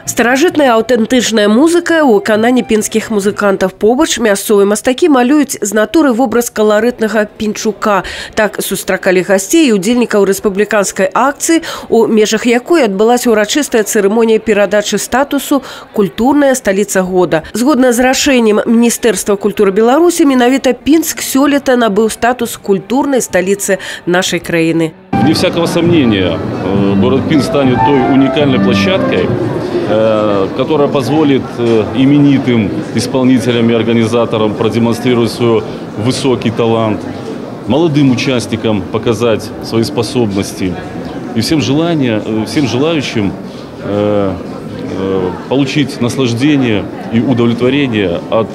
Старажытная аўтэнтычная музыка ў выкананні пінскіх музыкантаў. Побач мясцовыя мастакі малююць з натуры вобраз каларытнага пінчука. Так сустракалі гасцей і удзельнікаў рэспубліканскай акцыі, у межах якой адбылася урачыстая цырымонія перадачы статусу «Культурная сталіца года». Згодна з рашэннем Міністэрства культуры Беларусі, менавіта Пінск сёлета набыў статус культурнай сталіцы нашай краіны. Вне всякого сомнения, город Пинск станет той уникальной площадкой, которая позволит именитым исполнителям и организаторам продемонстрировать свой высокий талант, молодым участникам показать свои способности и всем желающим получить наслаждение и удовлетворение от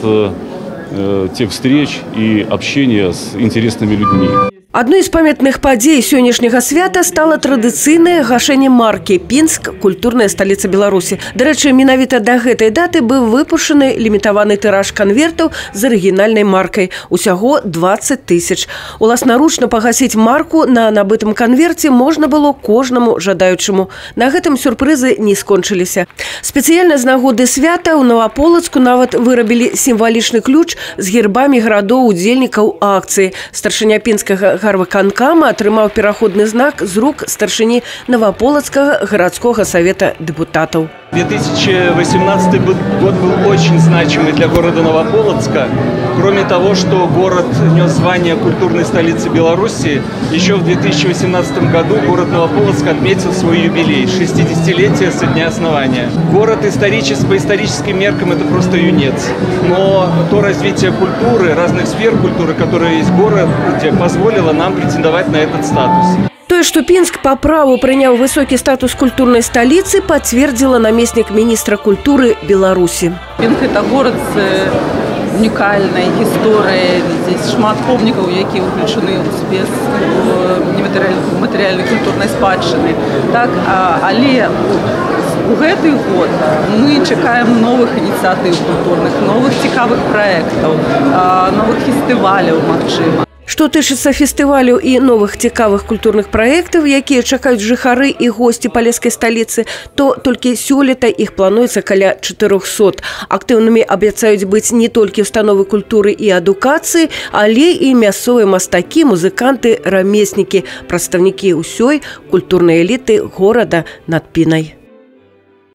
тех встреч и общения с интересными людьми. Одной з памятных падзей сённяшняга свята стала традыцыйнае гашэнне маркі «Пінск – культурная сталіца Беларусі». Дарэчы, менавіта да гэтай даты быў выпушчаны лімітаваны тыраж канвертаў з арыгінальнай маркай. Усяго 20 000. Уласнаручна пагасіць марку на набытым канверце можна было кожнаму жадаючаму. На гэтым сюрпрызы не скончыліся. Спецыяльна з нагоды свята ў Новаполацку нават вырабілі сімвалічны ключ з гербамі гарадоў удзельнікаў акцыі. Старшыня пінскага гарвыканкама атрымаў пераходны знак з рук старшыні Новополацкага гарадскога совета депутатов. 2018 год был очень значимый для города Новополоцка. Кроме того, что город нес звание культурной столицы Беларуси, еще в 2018 году город Новополоцк отметил свой юбилей – 60-летие со дня основания. Город по историческим меркам – это просто юнец. Но то развитие культуры, разных сфер культуры, которое есть в городе, позволило нам претендовать на этот статус. Тое, што Пінск па праву прыняў высокі статус культурнай сталіцы, пацвердзіла намеснік міністра культуры Беларусі. Пінск – это город з унікальнай гісторыяй. Здесь шмат помнікаў, якія ўключаны ў спіс нематэрыяльнай культурнай спадчыны. Так, але у гэты год мы чакаем новых ініцыятыў культурных, новых цікавых праектаў, новых фестываляў, магчыма. Што тычыцца фестывалю і новых цікавых культурных праектаў, якія чакаюць жыхары і госці палескай сталіцы, то толькі сёлета іх плануецца каля 400. Актыўнымі абяцаюць быць не толькі установы культуры і адукацыі, але і мясцовыя мастакі, музыканты, рамеснікі, прадстаўнікі ўсёй культурнай эліты горада над Пінай.